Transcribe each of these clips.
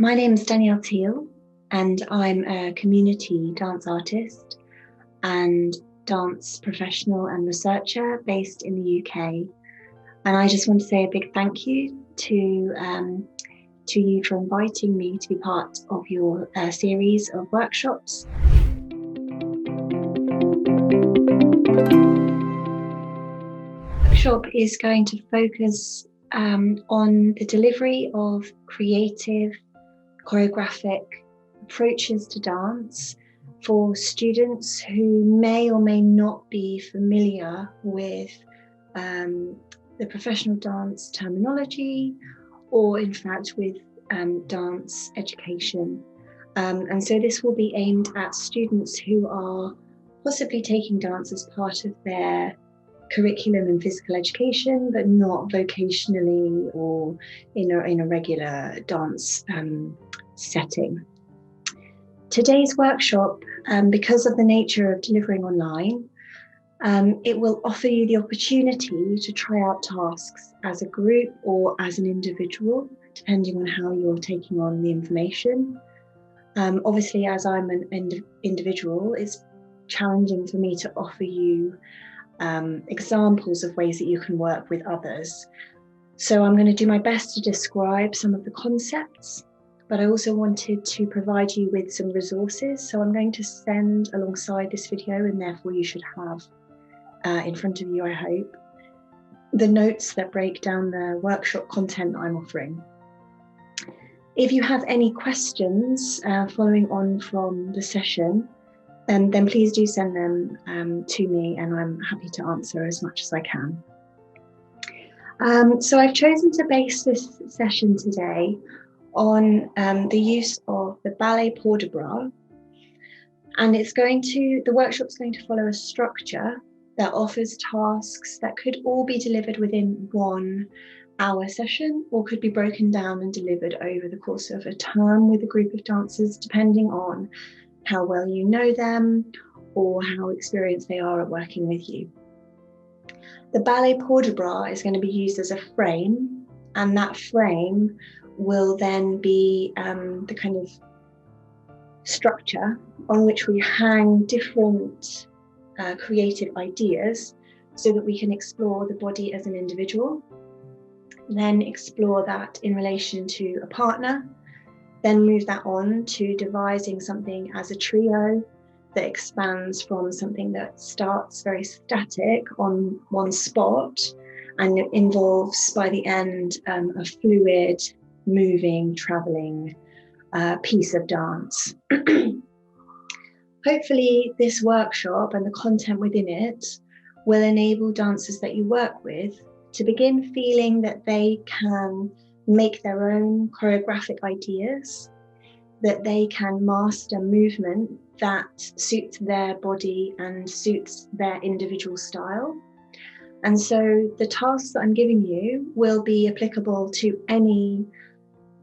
My name is Danielle Teal, and I'm a community dance artist and dance professional and researcher based in the UK. And I just want to say a big thank you to you for inviting me to be part of your series of workshops. The workshop is going to focus on the delivery of creative, choreographic approaches to dance for students who may or may not be familiar with the professional dance terminology, or in fact with dance education. And so this will be aimed at students who are possibly taking dance as part of their curriculum in physical education, but not vocationally or in a regular dance setting. Today's workshop, because of the nature of delivering online, it will offer you the opportunity to try out tasks as a group or as an individual, depending on how you're taking on the information. Obviously, as I'm an individual, it's challenging for me to offer you examples of ways that you can work with others. So I'm going to do my best to describe some of the concepts, but I also wanted to provide you with some resources. So I'm going to send alongside this video, and therefore you should have in front of you, I hope, the notes that break down the workshop content that I'm offering. If you have any questions following on from the session, then please do send them to me, and I'm happy to answer as much as I can. So I've chosen to base this session today on the use of the ballet port de bras, and the workshop's going to follow a structure that offers tasks that could all be delivered within 1 hour session, or could be broken down and delivered over the course of a term with a group of dancers, depending on how well you know them or how experienced they are at working with you. The ballet port de bras is going to be used as a frame, and that frame will then be the kind of structure on which we hang different creative ideas, so that we can explore the body as an individual, then explore that in relation to a partner, then move that on to devising something as a trio that expands from something that starts very static on one spot and involves by the end a fluid, moving, traveling piece of dance. Hopefully this workshop and the content within it will enable dancers that you work with to begin feeling that they can make their own choreographic ideas, that they can master movement that suits their body and suits their individual style. And so the tasks that I'm giving you will be applicable to any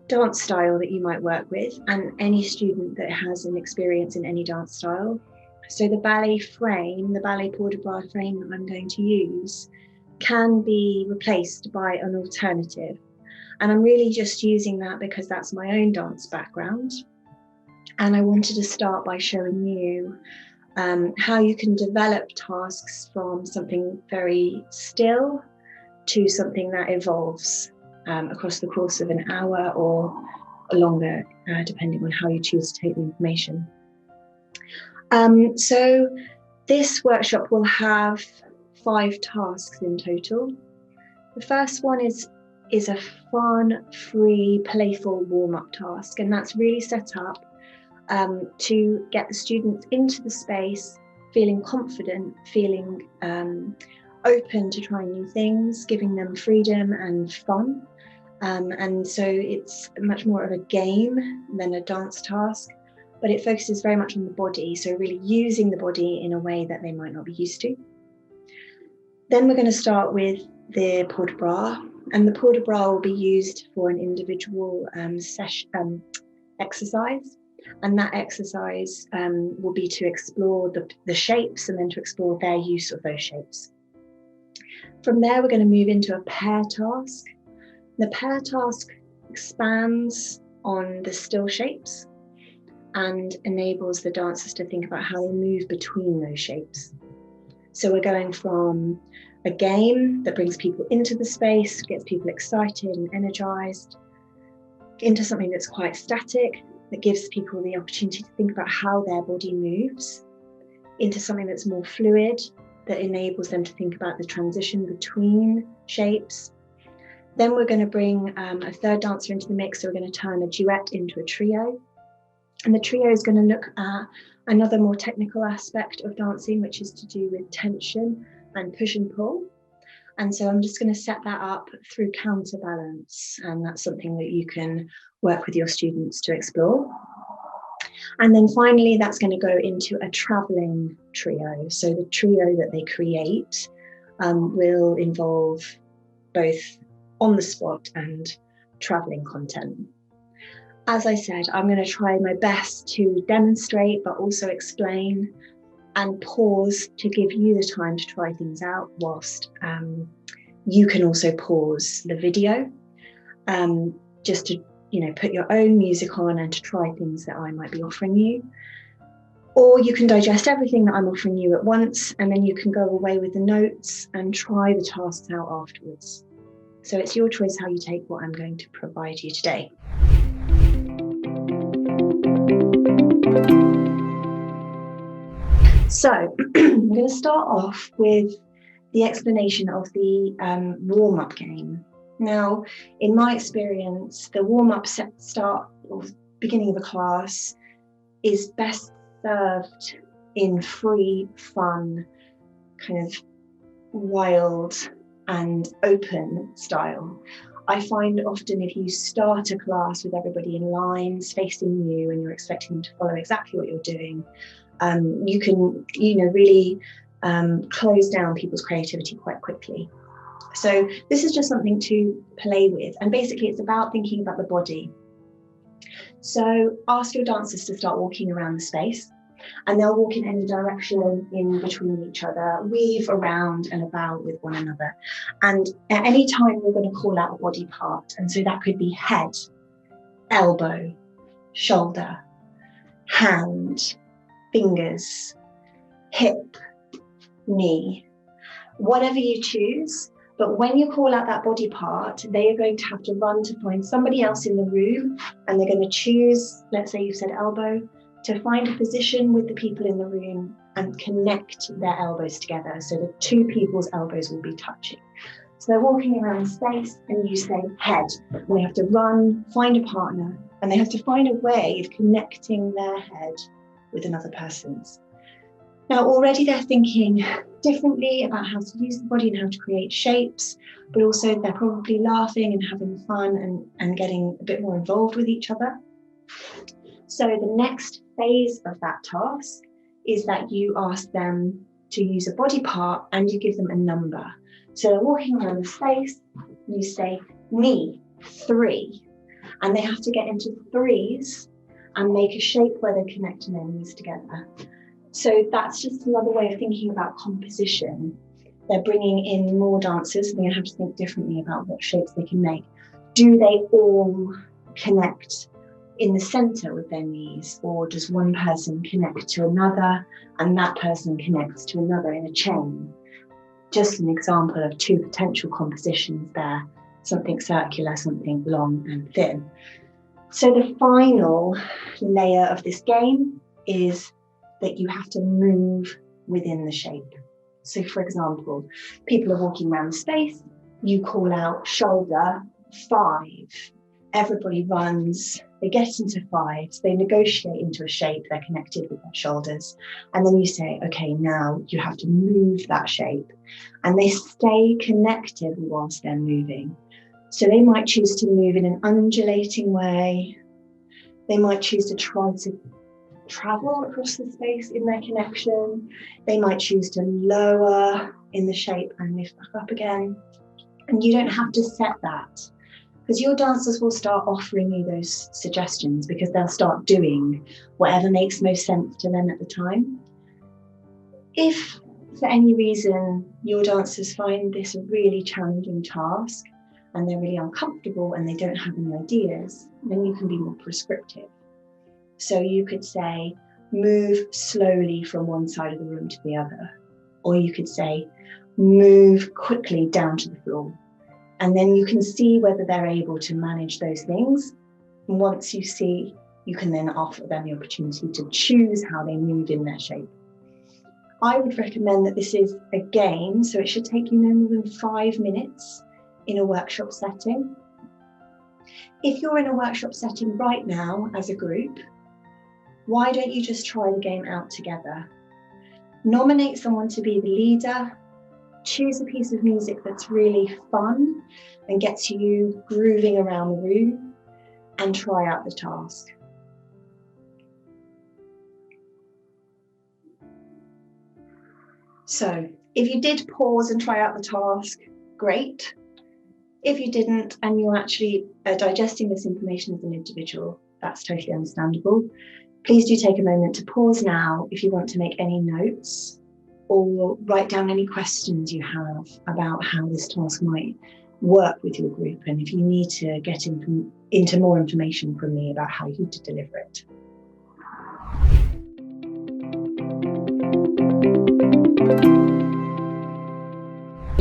dance style that you might work with, and any student that has an experience in any dance style. So the ballet frame, the ballet port de bras frame that I'm going to use, can be replaced by an alternative. And I'm really just using that because that's my own dance background. And I wanted to start by showing you how you can develop tasks from something very still to something that evolves across the course of an hour or longer, depending on how you choose to take the information. So this workshop will have 5 tasks in total. The first one is a fun, free, playful warm-up task, and that's really set up to get the students into the space, feeling confident, feeling open to trying new things, giving them freedom and fun. And so it's much more of a game than a dance task, but it focuses very much on the body, so really using the body in a way that they might not be used to. Then we're going to start with the port de bras, and the port de bras will be used for an individual exercise, and that exercise will be to explore the shapes and then to explore their use of those shapes. From there, we're going to move into a pair task. The pair task expands on the still shapes and enables the dancers to think about how they move between those shapes. So we're going from a game that brings people into the space, gets people excited and energized, into something that's quite static, that gives people the opportunity to think about how their body moves, into something that's more fluid, that enables them to think about the transition between shapes. Then we're going to bring a third dancer into the mix, so we're going to turn a duet into a trio. And the trio is going to look at another more technical aspect of dancing, which is to do with tension and push and pull. And so I'm just going to set that up through counterbalance, and that's something that you can work with your students to explore. And then finally, that's going to go into a travelling trio. So the trio that they create will involve both on the spot and travelling content. As I said, I'm going to try my best to demonstrate, but also explain and pause to give you the time to try things out, whilst you can also pause the video just to put your own music on and to try things that I might be offering you. Or you can digest everything that I'm offering you at once, and then you can go away with the notes and try the tasks out afterwards. So it's your choice how you take what I'm going to provide you today. So I'm going to start off with the explanation of the warm-up game. Now, in my experience, the warm-up start or beginning of a class is best served in free, fun, kind of wild and open style. I find often if you start a class with everybody in lines facing you and you're expecting them to follow exactly what you're doing, you can really close down people's creativity quite quickly. So this is just something to play with, and basically it's about thinking about the body. So ask your dancers to start walking around the space, and they'll walk in any direction in between each other, weave around and about with one another. And at any time, we're going to call out a body part. And so that could be head, elbow, shoulder, hand, fingers, hip, knee, whatever you choose. But when you call out that body part, they are going to have to run to find somebody else in the room, and they're going to choose, let's say you've said elbow, to find a position with the people in the room and connect their elbows together. So the two people's elbows will be touching. So they're walking around the space and you say head. And they have to run, find a partner, and they have to find a way of connecting their head with another person's. Now already they're thinking differently about how to use the body and how to create shapes, but also they're probably laughing and having fun and getting a bit more involved with each other. So the next phase of that task is that you ask them to use a body part and you give them a number. So they're walking around the space, you say knee, 3, and they have to get into threes and make a shape where they're connecting their knees together. So that's just another way of thinking about composition. They're bringing in more dancers, and they're going to have to think differently about what shapes they can make. Do they all connect in the center with their knees, or does one person connect to another and that person connects to another in a chain? Just an example of two potential compositions there, something circular, something long and thin. So the final layer of this game is that you have to move within the shape. So for example, people are walking around the space, you call out shoulder 5, everybody runs, they get into 5s, they negotiate into a shape, they're connected with their shoulders, and then you say, okay, now you have to move that shape, and they stay connected whilst they're moving. So they might choose to move in an undulating way, they might choose to try to travel across the space in their connection, they might choose to lower in the shape and lift back up again, and you don't have to set that, because your dancers will start offering you those suggestions because they'll start doing whatever makes most sense to them at the time. If for any reason your dancers find this a really challenging task and they're really uncomfortable and they don't have any ideas, then you can be more prescriptive. So you could say, move slowly from one side of the room to the other. Or you could say, move quickly down to the floor. And then you can see whether they're able to manage those things. And once you see, you can then offer them the opportunity to choose how they move in their shape. I would recommend that this is a game, so it should take you no more than 5 minutes in a workshop setting. If you're in a workshop setting right now as a group, why don't you just try the game out together? Nominate someone to be the leader, choose a piece of music that's really fun and gets you grooving around the room, and try out the task. So if you did pause and try out the task, great. If you didn't and you actually are digesting this information as an individual, that's totally understandable. Please do take a moment to pause now if you want to make any notes or write down any questions you have about how this task might work with your group, and if you need to get into more information from me about how you to deliver it.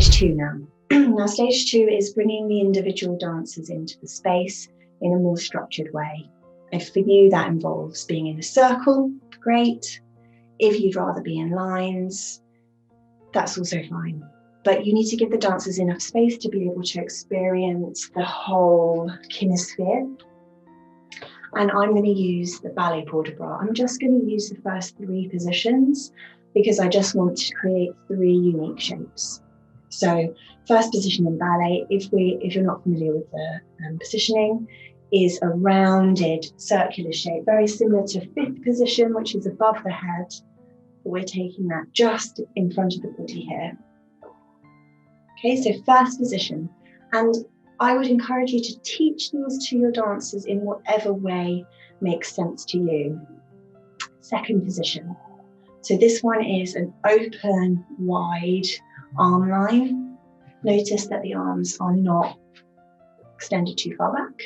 Stage 2 now. Now stage 2 is bringing the individual dancers into the space in a more structured way. If for you that involves being in a circle, great. If you'd rather be in lines, that's also fine. But you need to give the dancers enough space to be able to experience the whole kinesphere. And I'm going to use the ballet port de bras. I'm just going to use the first 3 positions because I just want to create 3 unique shapes. So first position in ballet, if you're not familiar with the positioning, is a rounded circular shape, very similar to 5th position, which is above the head. We're taking that just in front of the body here. Okay, so first position. And I would encourage you to teach these to your dancers in whatever way makes sense to you. Second position. So this one is an open, wide arm line. Notice that the arms are not extended too far back.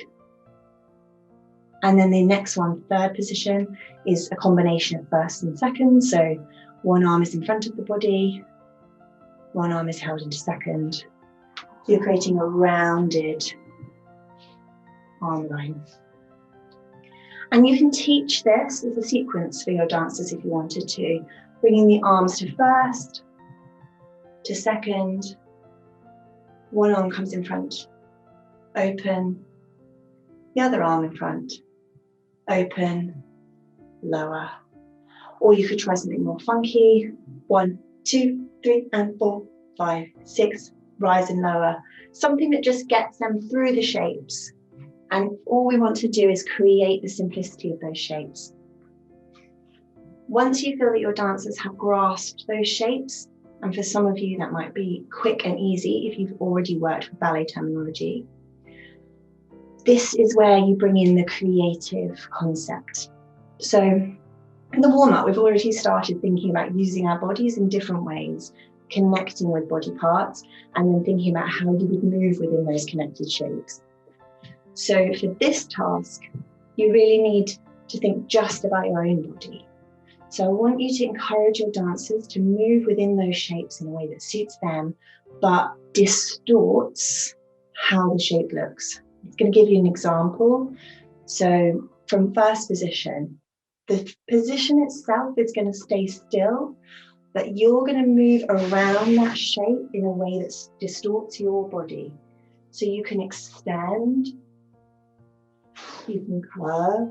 And then the next one, third position, is a combination of first and second. So one arm is in front of the body, one arm is held into second. You're creating a rounded arm line. And you can teach this as a sequence for your dancers if you wanted to, bringing the arms to first, to second, one arm comes in front, open, the other arm in front, open, lower. Or you could try something more funky. 1, 2, 3, and 4, 5, 6, rise and lower. Something that just gets them through the shapes. And all we want to do is create the simplicity of those shapes. Once you feel that your dancers have grasped those shapes, and for some of you that might be quick and easy if you've already worked with ballet terminology, this is where you bring in the creative concept. So in the warm-up, we've already started thinking about using our bodies in different ways, connecting with body parts, and then thinking about how you would move within those connected shapes. So for this task, you really need to think just about your own body. So I want you to encourage your dancers to move within those shapes in a way that suits them, but distorts how the shape looks. I'm going to give you an example. So from first position, the position itself is going to stay still, but you're going to move around that shape in a way that distorts your body. So you can extend, you can curve,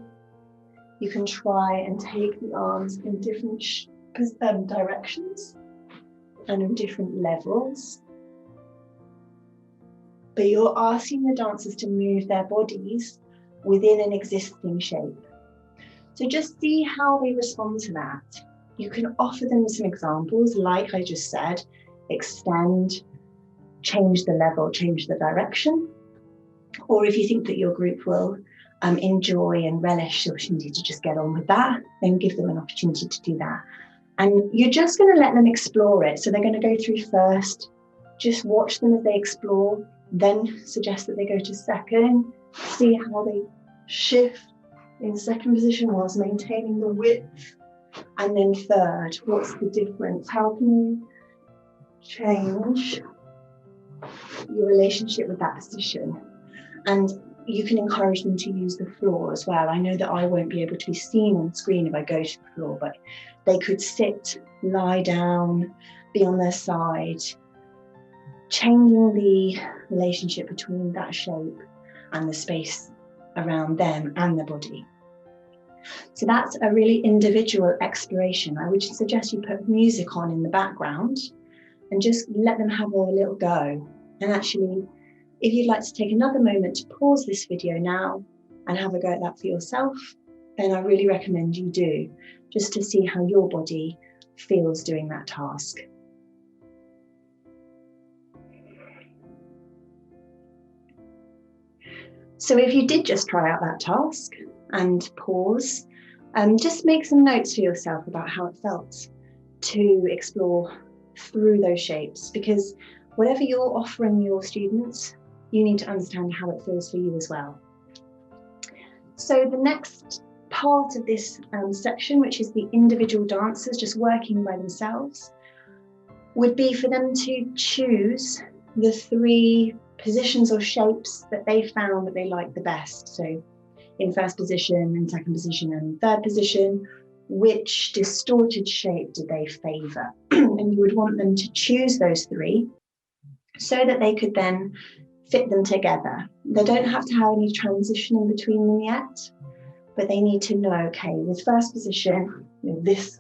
you can try and take the arms in different directions and in different levels. But you're asking the dancers to move their bodies within an existing shape. So just see how they respond to that. You can offer them some examples, like I just said, extend, change the level, change the direction. Or if you think that your group will enjoy and relish the opportunity to just get on with that, then give them an opportunity to do that. And you're just going to let them explore it. So they're going to go through first, just watch them as they explore, then suggest that they go to second, see how they shift in second position whilst maintaining the width, and then third, what's the difference? How can you change your relationship with that position? And you can encourage them to use the floor as well. I know that I won't be able to be seen on screen if I go to the floor, but they could sit, lie down, be on their side, changing the relationship between that shape and the space around them and their body. So that's a really individual exploration. I would suggest you put music on in the background and just let them have a little go. And actually, if you'd like to take another moment to pause this video now and have a go at that for yourself, then I really recommend you do, just to see how your body feels doing that task. So if you did just try out that task and pause, just make some notes for yourself about how it felt to explore through those shapes, because whatever you're offering your students, you need to understand how it feels for you as well. So the next part of this section, which is the individual dancers just working by themselves, would be for them to choose the 3 positions or shapes that they found that they liked the best. So in first position, in second position, and third position, which distorted shape did they favour? And you would want them to choose those 3 so that they could then fit them together. They don't have to have any transition in between them yet, but they need to know, okay, with first position, this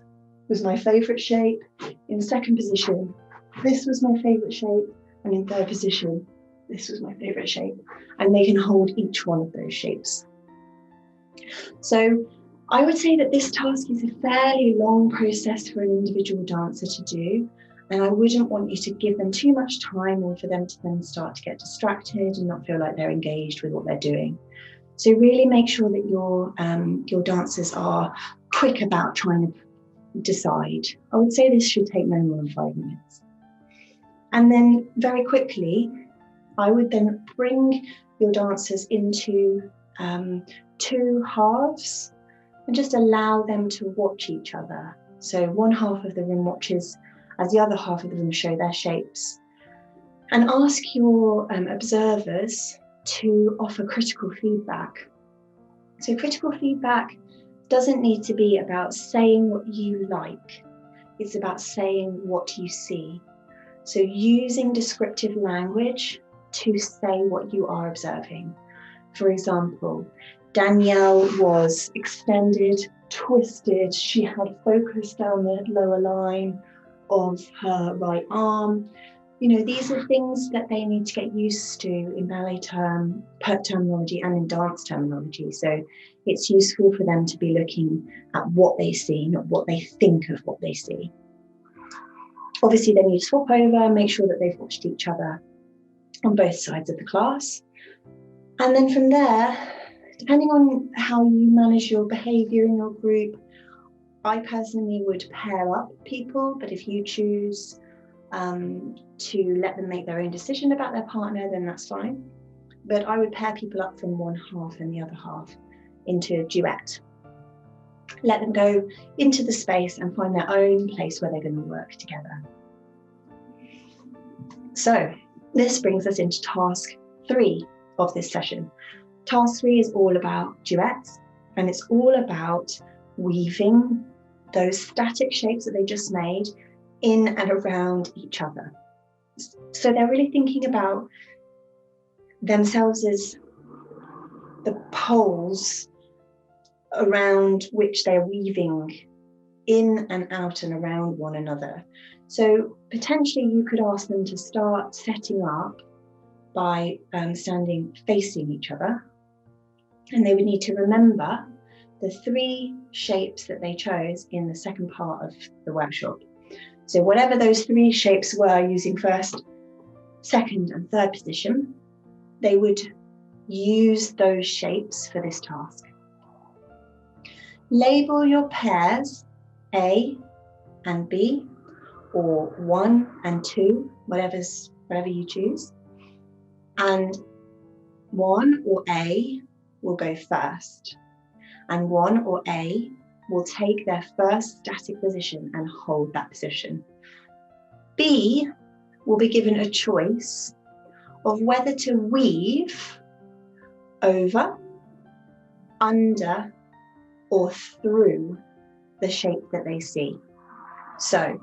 was my favourite shape. In second position, this was my favourite shape. And in third position, this was my favourite shape. And they can hold each one of those shapes. So I would say that this task is a fairly long process for an individual dancer to do. And I wouldn't want you to give them too much time or for them to then start to get distracted and not feel like they're engaged with what they're doing. So really make sure that your dancers are quick about trying to decide. I would say this should take no more than 5 minutes. And then very quickly, I would then bring your dancers into 2 halves and just allow them to watch each other. So one half of the room watches as the other half of the room show their shapes. And ask your observers to offer critical feedback. So critical feedback doesn't need to be about saying what you like. It's about saying what you see. So using descriptive language to say what you are observing. For example, Danielle was extended, twisted. She had focus down the lower line of her right arm. These are things that they need to get used to in ballet terminology and in dance terminology. So it's useful for them to be looking at what they see, not what they think of what they see. Obviously, they need to swap over, make sure that they've watched each other on both sides of the class. And then from there, depending on how you manage your behaviour in your group, I personally would pair up people, but if you choose to let them make their own decision about their partner, then that's fine. But I would pair people up from one half and the other half into a duet. Let them go into the space and find their own place where they're going to work together. So this brings us into task 3 of this session. Task 3 is all about duets, and it's all about weaving those static shapes that they just made in and around each other. So they're really thinking about themselves as the poles around which they're weaving in and out and around one another. So potentially you could ask them to start setting up by standing facing each other, and they would need to remember the 3 shapes that they chose in the second part of the workshop. So whatever those 3 shapes were using first, second and third position, they would use those shapes for this task. Label your pairs A and B, or 1 and 2, whatever you choose. And 1 or A will go first, and 1 or A will take their first static position and hold that position. B will be given a choice of whether to weave over, under, or through the shape that they see. So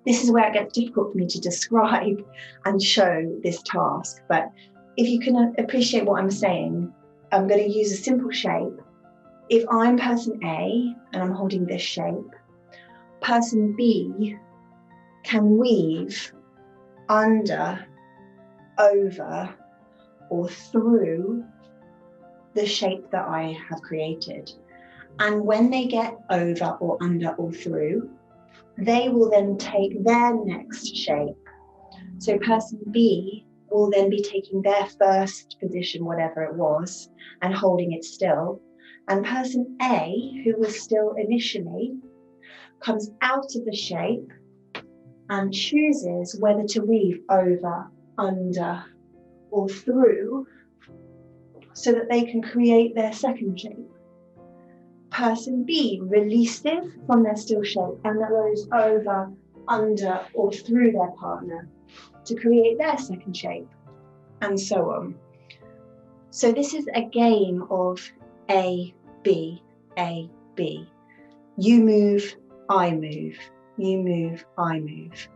this is where it gets difficult for me to describe and show this task, but if you can appreciate what I'm saying, I'm going to use a simple shape. If I'm person A and I'm holding this shape, person B can weave under, over, or through the shape that I have created. And when they get over or under or through, they will then take their next shape. So person B will then be taking their first position, whatever it was, and holding it still. And person A, who was still initially, comes out of the shape and chooses whether to weave over, under, or through so that they can create their second shape. Person B releases from their still shape and goes over, under, or through their partner to create their second shape, and so on. So this is a game of A, B, A, B. You move, I move. You move, I move.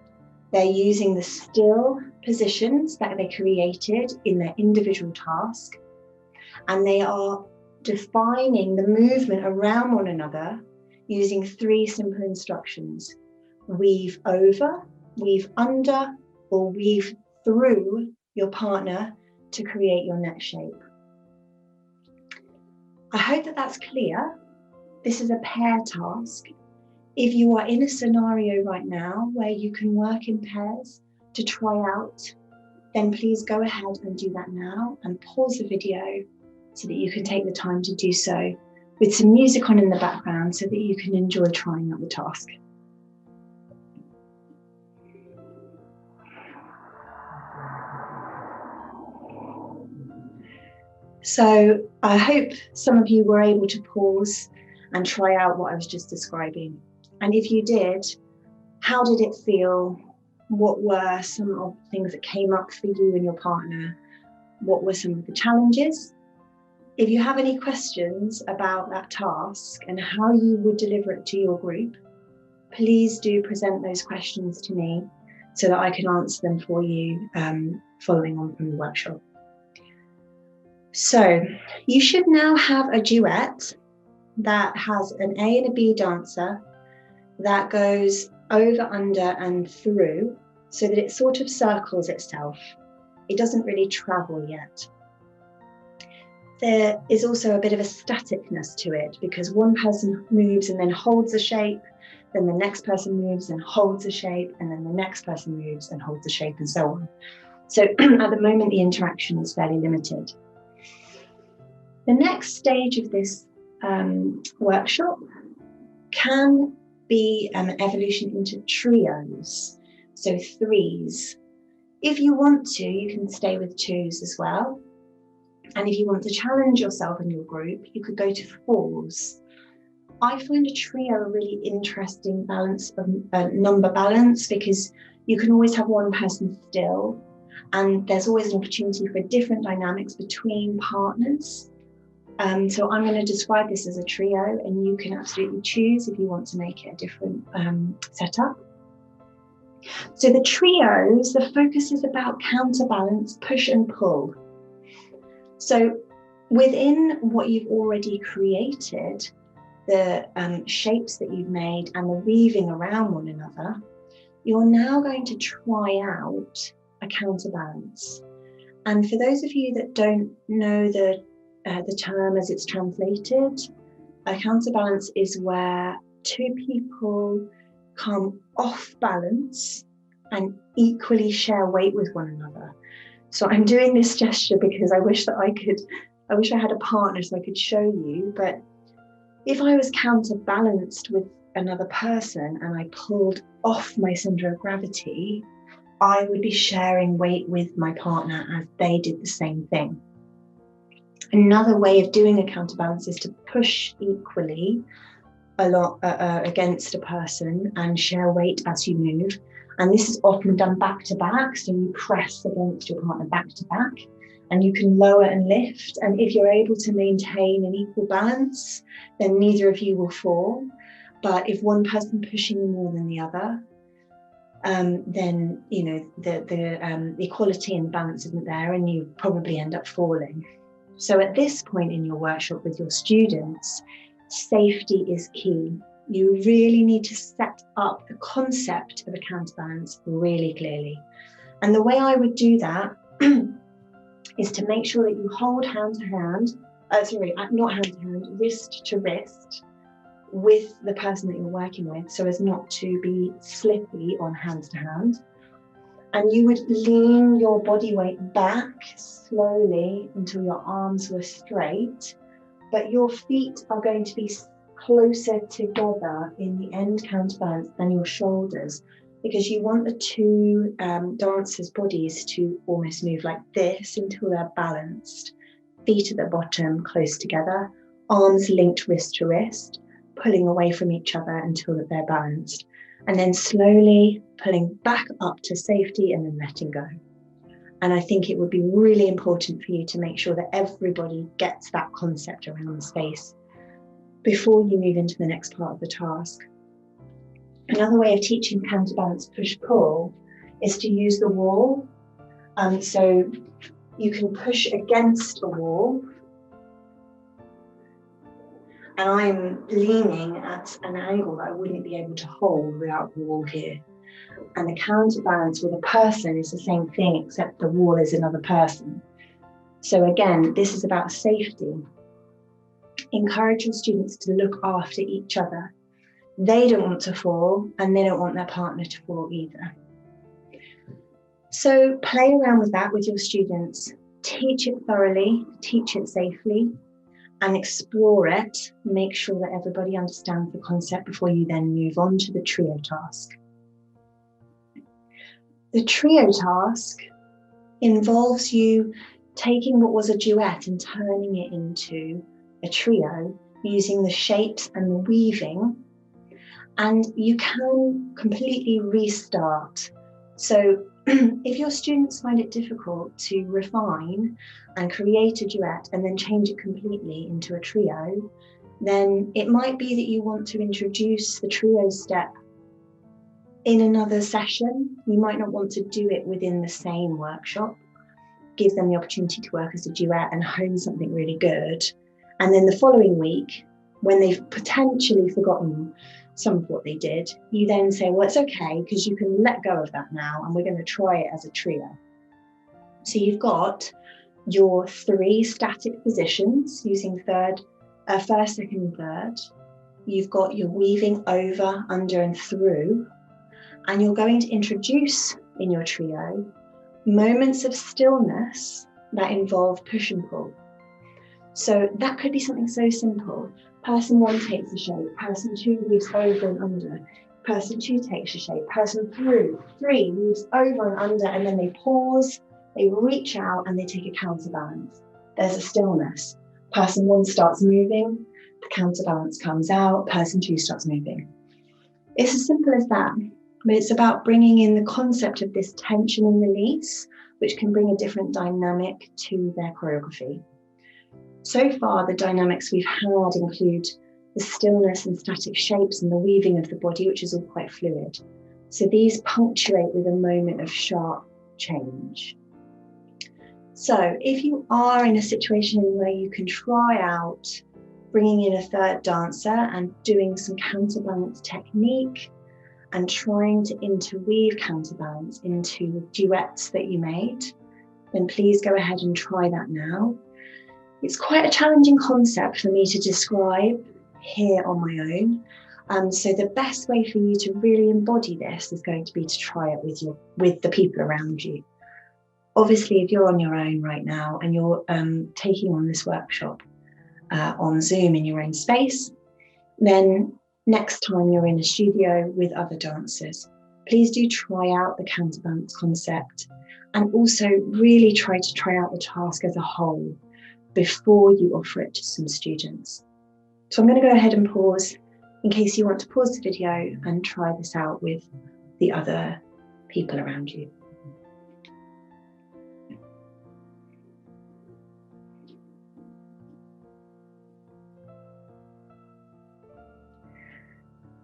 They're using the still positions that they created in their individual task, and they are defining the movement around one another using 3 simple instructions: weave over, weave under, or weave through your partner to create your next shape. I hope that that's clear. This is a pair task. If you are in a scenario right now where you can work in pairs to try out, then please go ahead and do that now and pause the video so that you can take the time to do so with some music on in the background so that you can enjoy trying out the task. So I hope some of you were able to pause and try out what I was just describing. And if you did, how did it feel? What were some of the things that came up for you and your partner? What were some of the challenges? If you have any questions about that task and how you would deliver it to your group, please do present those questions to me so that I can answer them for you following on from the workshop. So you should now have a duet that has an A and a B dancer that goes over, under, and through so that it sort of circles itself. It doesn't really travel yet. There is also a bit of a staticness to it because one person moves and then holds a shape, then the next person moves and holds a shape, and then the next person moves and holds a shape, and so on. So at the moment, the interaction is fairly limited. The next stage of this workshop can be an evolution into trios, so 3s. If you want to, you can stay with 2s as well. And if you want to challenge yourself and your group, you could go to 4s. I find a trio a really interesting balance of number balance because you can always have one person still, and there's always an opportunity for different dynamics between partners. So I'm going to describe this as a trio, and you can absolutely choose if you want to make it a different setup. So the trios, the focus is about counterbalance, push and pull. So within what you've already created, the shapes that you've made and the weaving around one another, you're now going to try out a counterbalance. And for those of you that don't know the term as it's translated, a counterbalance is where 2 people come off balance and equally share weight with one another. So I'm doing this gesture because I wish I had a partner so I could show you, but if I was counterbalanced with another person and I pulled off my center of gravity, I would be sharing weight with my partner as they did the same thing. Another way of doing a counterbalance is to push equally a lot against a person and share weight as you move. And this is often done back to back. So you press against your partner back to back, and you can lower and lift. And if you're able to maintain an equal balance, then neither of you will fall. But if one person pushing more than the other, then the equality and balance isn't there, and you probably end up falling. So at this point in your workshop with your students, safety is key. You really need to set up the concept of a counterbalance really clearly. And the way I would do that is to make sure that you hold hand to hand, not hand to hand, wrist to wrist with the person that you're working with, so as not to be slippy on hand to hand. And you would lean your body weight back slowly until your arms were straight, but your feet are going to be closer together in the end counterbalance than your shoulders, because you want the two dancers' bodies to almost move like this until they're balanced. Feet at the bottom, close together, arms linked wrist to wrist, pulling away from each other until that they're balanced. And then slowly pulling back up to safety and then letting go. And I think it would be really important for you to make sure that everybody gets that concept around the space before you move into the next part of the task. Another way of teaching counterbalance push-pull is to use the wall. So you can push against a wall, and I'm leaning at an angle that I wouldn't be able to hold without the wall here. And the counterbalance with a person is the same thing, except the wall is another person. So again, this is about safety. Encourage your students to look after each other. They don't want to fall, and they don't want their partner to fall either. So play around with that with your students. Teach it thoroughly, teach it safely, and explore it. Make sure that everybody understands the concept before you then move on to the trio task. The trio task involves you taking what was a duet and turning it into a trio using the shapes and the weaving, and you can completely restart. So if your students find it difficult to refine and create a duet and then change it completely into a trio, then it might be that you want to introduce the trio step in another session. You might not want to do it within the same workshop. Give them the opportunity to work as a duet and hone something really good. And then the following week, when they've potentially forgotten some of what they did, you then say, well, it's okay, because you can let go of that now, and we're going to try it as a trio. So you've got your 3 static positions using first, second, and third. You've got your weaving over, under, and through, and you're going to introduce in your trio moments of stillness that involve push and pull. So that could be something so simple. Person 1 takes a shape, person 2 moves over and under, person 2 takes a shape, person 3 moves over and under, and then they pause, they reach out, and they take a counterbalance. There's a stillness. Person 1 starts moving, the counterbalance comes out, person 2 starts moving. It's as simple as that, but it's about bringing in the concept of this tension and release, which can bring a different dynamic to their choreography. So far, the dynamics we've had include the stillness and static shapes and the weaving of the body, which is all quite fluid. So these punctuate with a moment of sharp change. So if you are in a situation where you can try out bringing in a third dancer and doing some counterbalance technique and trying to interweave counterbalance into duets that you made, then please go ahead and try that now. It's quite a challenging concept for me to describe here on my own. So the best way for you to really embody this is going to be to try it with the people around you. Obviously, if you're on your own right now and you're taking on this workshop on Zoom in your own space, then next time you're in a studio with other dancers, please do try out the counterbalance concept, and also really try out the task as a whole. before you offer it to some students. So I'm going to go ahead and pause in case you want to pause the video and try this out with the other people around you.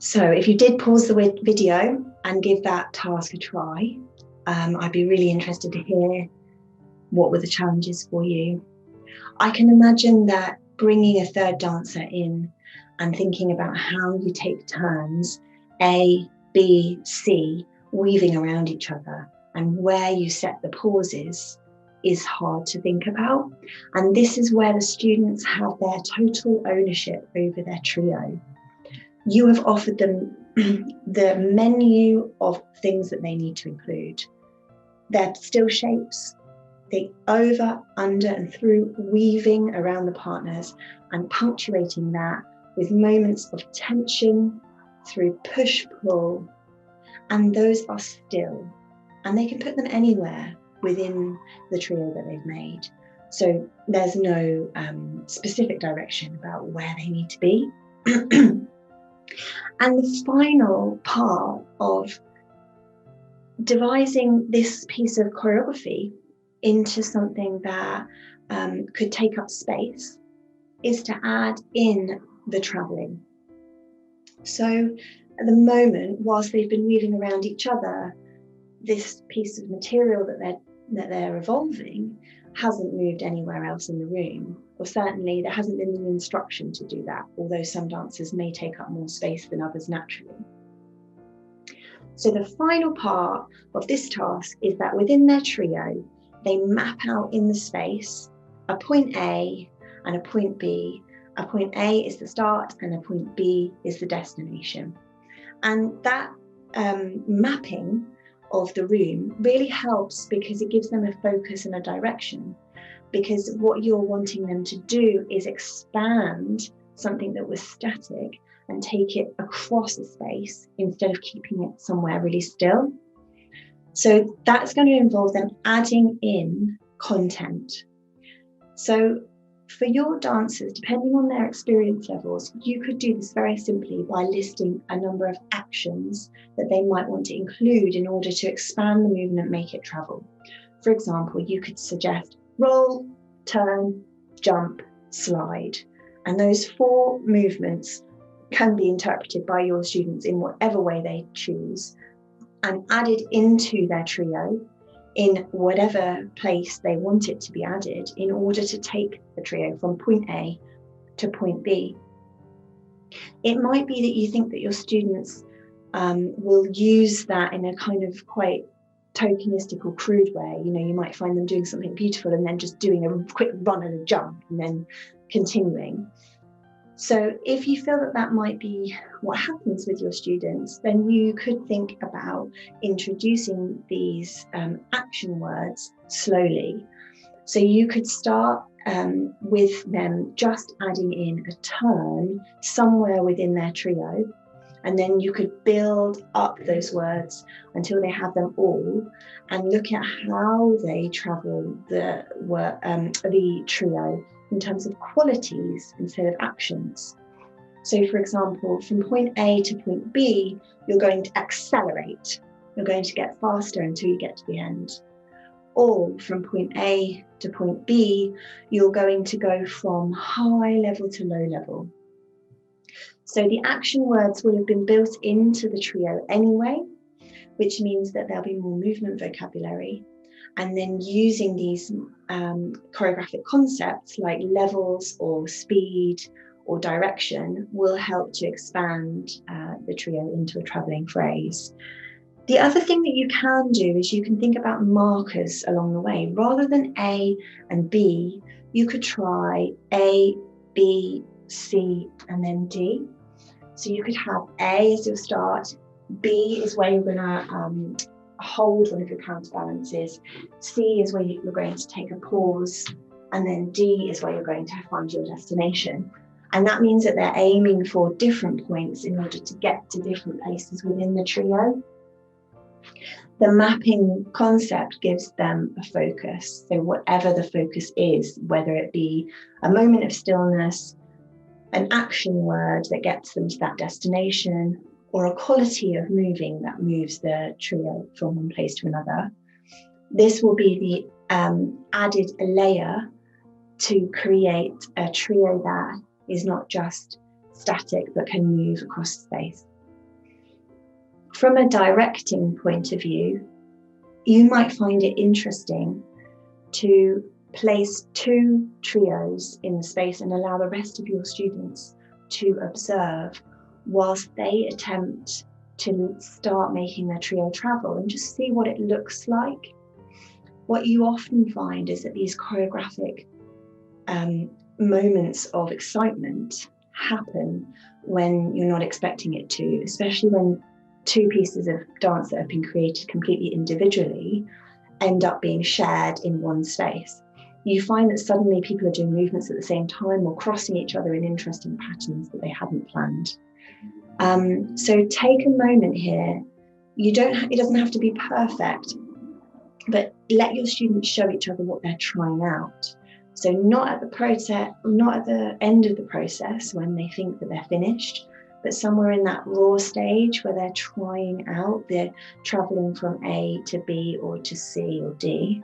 So if you did pause the video and give that task a try, I'd be really interested to hear what were the challenges for you. I can imagine that bringing a third dancer in and thinking about how you take turns, A, B, C, weaving around each other, and where you set the pauses is hard to think about. And this is where the students have their total ownership over their trio. You have offered them the menu of things that they need to include. They're still shapes, the over, under and through weaving around the partners and punctuating that with moments of tension through push-pull. And those are still, and they can put them anywhere within the trio that they've made. So there's no specific direction about where they need to be. And the final part of devising this piece of choreography into something that could take up space is to add in the travelling. So at the moment, whilst they've been weaving around each other, this piece of material that they're evolving hasn't moved anywhere else in the room, or certainly there hasn't been the instruction to do that, although some dancers may take up more space than others naturally. So the final part of this task is that within their trio, they map out in the space a point A and a point B. A point A is the start and a point B is the destination. And that mapping of the room really helps because it gives them a focus and a direction, because what you're wanting them to do is expand something that was static and take it across a space instead of keeping it somewhere really still. So that's going to involve them adding in content. So for your dancers, depending on their experience levels, you could do this very simply by listing a number of actions that they might want to include in order to expand the movement, make it travel. For example, you could suggest roll, turn, jump, slide. And those 4 movements can be interpreted by your students in whatever way they choose and added into their trio in whatever place they want it to be added in order to take the trio from point A to point B. It might be that you think that your students will use that in a kind of quite tokenistic or crude way. You know, you might find them doing something beautiful and then just doing a quick run and a jump and then continuing. So if you feel that that might be what happens with your students, then you could think about introducing these action words slowly. So you could start with them just adding in a turn somewhere within their trio, and then you could build up those words until they have them all and look at how they travel the trio in terms of qualities instead of actions. So for example, from point A to point B, you're going to accelerate. You're going to get faster until you get to the end. Or from point A to point B, you're going to go from high level to low level. So the action words will have been built into the trio anyway, which means that there'll be more movement vocabulary. And then using these choreographic concepts like levels or speed or direction will help to expand the trio into a travelling phrase. The other thing that you can do is you can think about markers along the way. Rather than A and B, you could try A, B, C, and then D. So you could have A as your start, B is where you're going to hold one of your counterbalances, C is where you're going to take a pause, and then D is where you're going to find your destination. And that means that they're aiming for different points in order to get to different places within the trio. The mapping concept gives them a focus. So whatever the focus is, whether it be a moment of stillness, an action word that gets them to that destination, or a quality of moving that moves the trio from one place to another, this will be the added layer to create a trio that is not just static but can move across space. From a directing point of view, you might find it interesting to place two trios in the space and allow the rest of your students to observe whilst they attempt to start making their trio travel and just see what it looks like. What you often find is that these choreographic moments of excitement happen when you're not expecting it to, especially when two pieces of dance that have been created completely individually end up being shared in one space. You find that suddenly people are doing movements at the same time or crossing each other in interesting patterns that they hadn't planned. So take a moment here. It doesn't have to be perfect, but let your students show each other what they're trying out. So not at the end of the process when they think that they're finished, but somewhere in that raw stage where they're trying out, they're traveling from A to B or to C or D.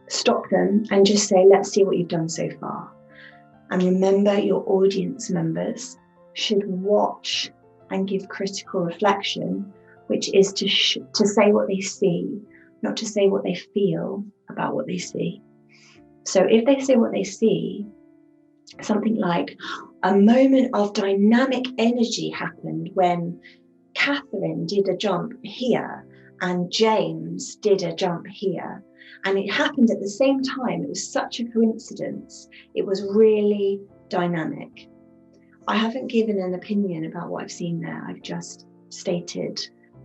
Stop them and just say, let's see what you've done so far. And remember, your audience members should watch and give critical reflection, which is to say what they see, not to say what they feel about what they see. So if they say what they see, something like, a moment of dynamic energy happened when Catherine did a jump here and James did a jump here. And it happened at the same time. It was such a coincidence. It was really dynamic. I haven't given an opinion about what I've seen there. I've just stated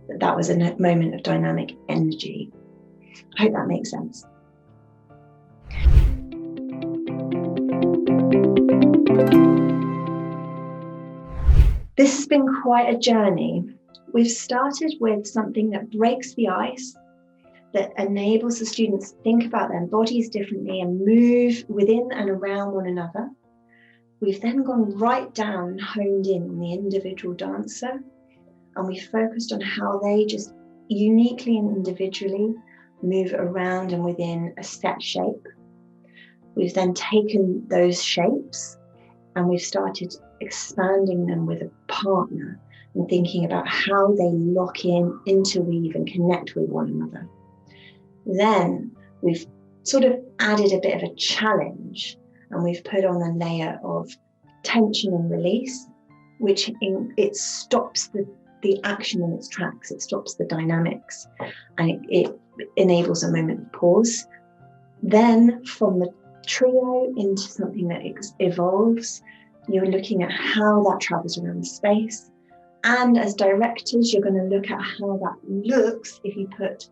that that was a moment of dynamic energy. I hope that makes sense. This has been quite a journey. We've started with something that breaks the ice, that enables the students to think about their bodies differently and move within and around one another. We've then gone right down and honed in on the individual dancer, and we focused on how they just uniquely and individually move around and within a set shape. We've then taken those shapes and we've started expanding them with a partner and thinking about how they lock in, interweave and connect with one another. Then we've sort of added a bit of a challenge and we've put on a layer of tension and release, which it stops the action in its tracks, it stops the dynamics, and it enables a moment of pause. Then from the trio into something that evolves, you're looking at how that travels around the space. And as directors, you're going to look at how that looks if you put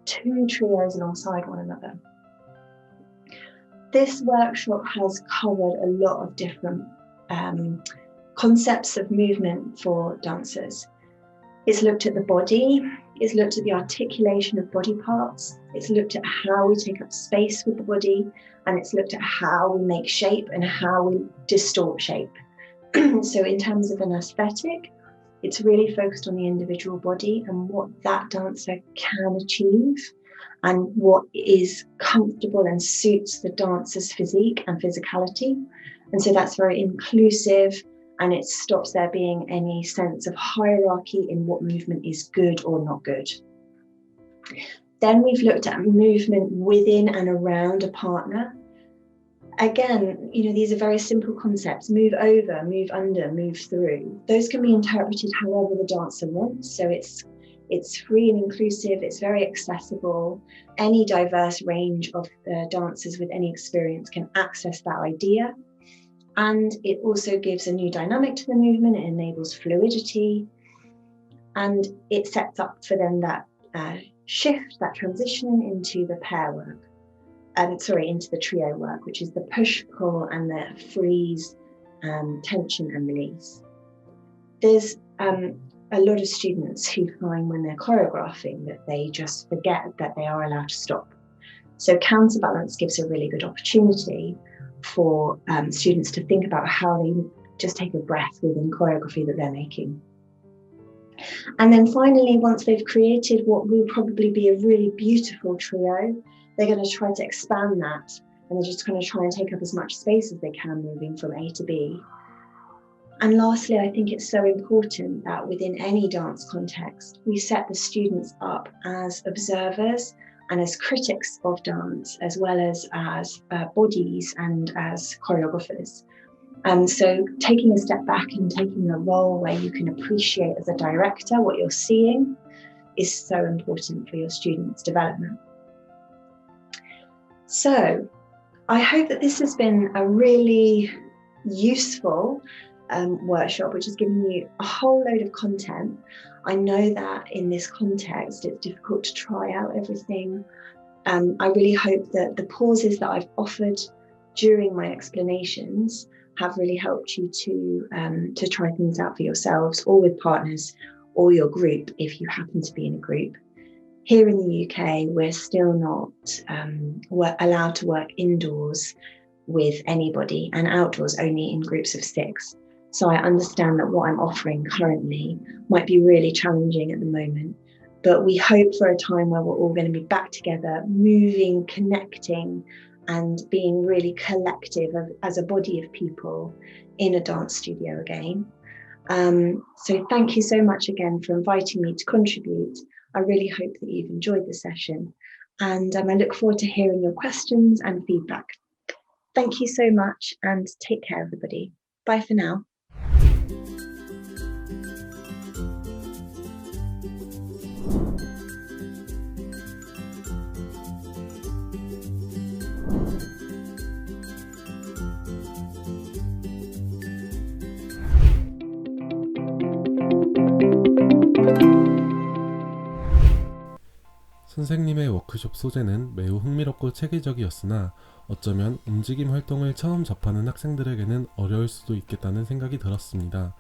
two trios alongside one another. This workshop has covered a lot of different concepts of movement for dancers. It's looked at the body, it's looked at the articulation of body parts, it's looked at how we take up space with the body, and it's looked at how we make shape and how we distort shape. So in terms of an aesthetic, it's really focused on the individual body and what that dancer can achieve and what is comfortable and suits the dancer's physique and physicality. And so that's very inclusive, and it stops there being any sense of hierarchy in what movement is good or not good. Then we've looked at movement within and around a partner. Again, these are very simple concepts: move over, move under, move through. Those can be interpreted however the dancer wants. So it's free and inclusive, it's very accessible. Any diverse range of dancers with any experience can access that idea. And it also gives a new dynamic to the movement, it enables fluidity, and it sets up for them that shift, that transition into the pair work. Into the trio work, which is the push, pull, and the freeze, tension and release. There's a lot of students who find when they're choreographing that they just forget that they are allowed to stop. So counterbalance gives a really good opportunity for students to think about how they just take a breath within choreography that they're making. And then finally, once they've created what will probably be a really beautiful trio, they're going to try to expand that, and they're just going to try and take up as much space as they can moving from A to B. And lastly, I think it's so important that within any dance context, we set the students up as observers and as critics of dance, as well as bodies and as choreographers. So taking a step back and taking a role where you can appreciate as a director what you're seeing is so important for your students' development. So I hope that this has been a really useful workshop, which has given you a whole load of content. I know that in this context, it's difficult to try out everything. I really hope that the pauses that I've offered during my explanations have really helped you to try things out for yourselves or with partners or your group if you happen to be in a group. Here in the UK, we're still not allowed to work indoors with anybody and outdoors only in groups of 6. So I understand that what I'm offering currently might be really challenging at the moment, but we hope for a time where we're all going to be back together, moving, connecting, and being really collective as a body of people in a dance studio again. So thank you so much again for inviting me to contribute. I really hope that you've enjoyed the session, and I look forward to hearing your questions and feedback. Thank you so much, and take care, everybody. Bye for now. 선생님의 워크숍 소재는 매우 흥미롭고 체계적이었으나 어쩌면 움직임 활동을 처음 접하는 학생들에게는 어려울 수도 있겠다는 생각이 들었습니다.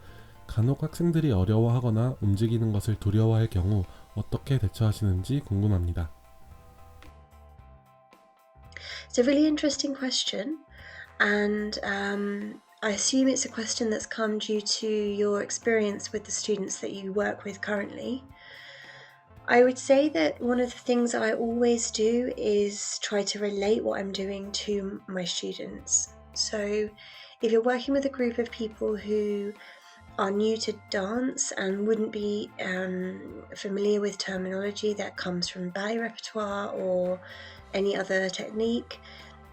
간혹 학생들이 어려워하거나 움직이는 것을 두려워할 경우 어떻게 대처하시는지 궁금합니다. It's a really interesting question, and I assume it's a question that's come due to your experience with the students that you work with currently. I would say that one of the things I always do is try to relate what I'm doing to my students. So if you're working with a group of people who are new to dance and wouldn't be familiar with terminology that comes from ballet repertoire or any other technique,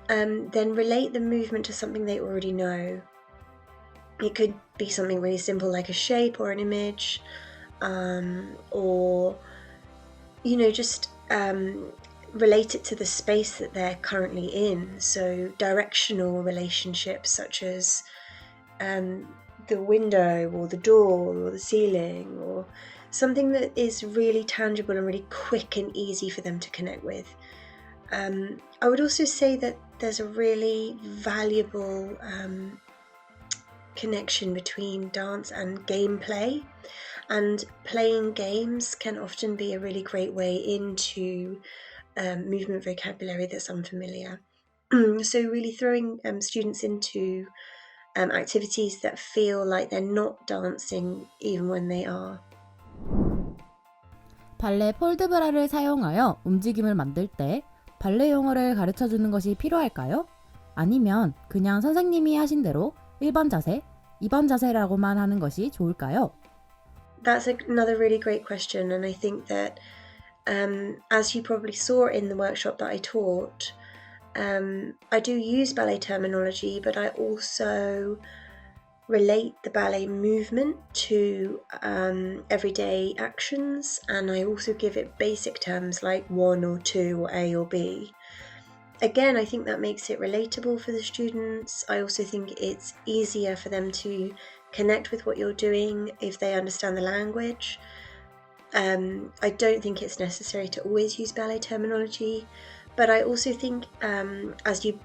then relate the movement to something they already know. It could be something really simple like a shape or an image, or just relate it to the space that they're currently in. So directional relationships such as the window or the door or the ceiling, or something that is really tangible and really quick and easy for them to connect with. I would also say that there's a really valuable connection between dance and gameplay. And playing games can often be a really great way into movement vocabulary that's unfamiliar. So really throwing students into activities that feel like they're not dancing even when they are. 발레 폴드 브라를 사용하여 움직임을 만들 때 발레 용어를 가르쳐주는 것이 필요할까요? 아니면 그냥 선생님이 하신 대로 1번 자세, 2번 자세라고만 하는 것이 좋을까요? That's another really great question, and I think that as you probably saw in the workshop that I taught, I do use ballet terminology, but I also relate the ballet movement to everyday actions, and I also give it basic terms like 1 or 2 or A or B. Again, I think that makes it relatable for the students. I also think it's easier for them to connect with what you're doing if they understand the language. I don't think it's necessary to always use ballet terminology, but I also think as you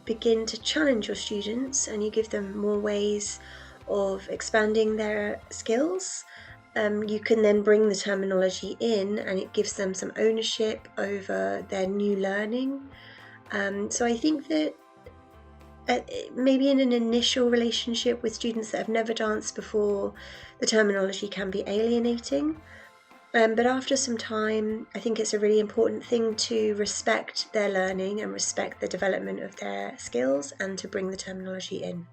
begin to challenge your students and you give them more ways of expanding their skills, you can then bring the terminology in, and it gives them some ownership over their new learning. So I think that maybe in an initial relationship with students that have never danced before, the terminology can be alienating. But after some time, I think it's a really important thing to respect their learning and respect the development of their skills and to bring the terminology in.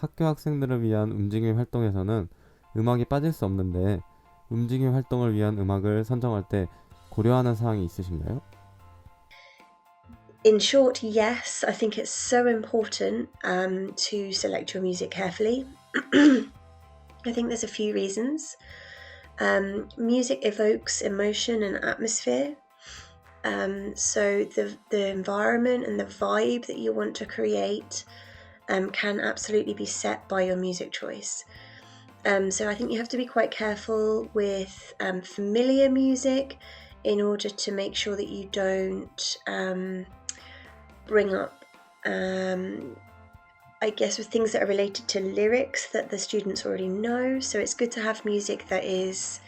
학교 학생들을 위한 움직임 활동에서는 음악이 빠질 수 없는데 움직임 활동을 위한 음악을 선정할 때 고려하는 사항이 있으신가요? In short, yes, I think it's so important to select your music carefully. I think there's a few reasons. Music evokes emotion and atmosphere. So the environment and the vibe that you want to create can absolutely be set by your music choice. So I think you have to be quite careful with familiar music in order to make sure that you don't bring up, I guess, with things that are related to lyrics that the students already know. So it's good to have music that is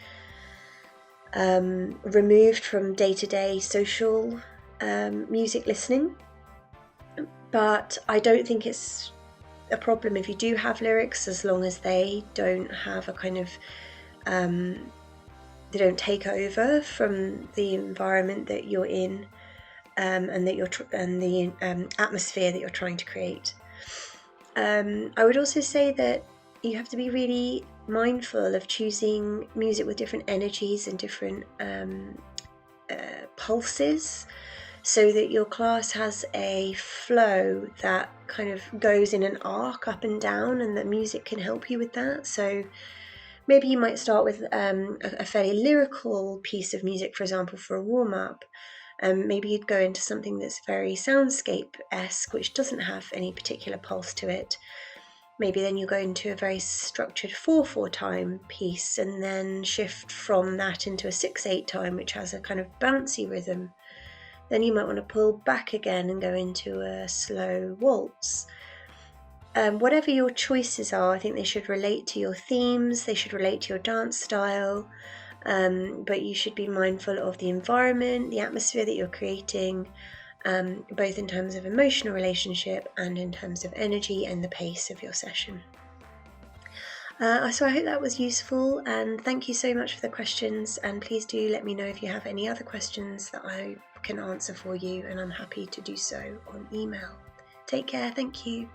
removed from day-to-day social music listening. But I don't think it's a problem if you do have lyrics, as long as they don't have a kind of they don't take over from the environment that you're in, and that the atmosphere that you're trying to create. I would also say that you have to be really mindful of choosing music with different energies and different pulses, so that your class has a flow that kind of goes in an arc up and down, and the music can help you with that. So maybe you might start with a fairly lyrical piece of music, for example, for a warm-up. Maybe you'd go into something that's very soundscape-esque, which doesn't have any particular pulse to it. Maybe then you'll go into a very structured 4/4 time piece, and then shift from that into a 6/8 time, which has a kind of bouncy rhythm. Then you might want to pull back again and go into a slow waltz. Whatever your choices are, I think they should relate to your themes, they should relate to your dance style, but you should be mindful of the environment, the atmosphere that you're creating, both in terms of emotional relationship and in terms of energy and the pace of your session. So I hope that was useful, and thank you so much for the questions, and please do let me know if you have any other questions that I can answer for you, and I'm happy to do so on email. Take care, thank you.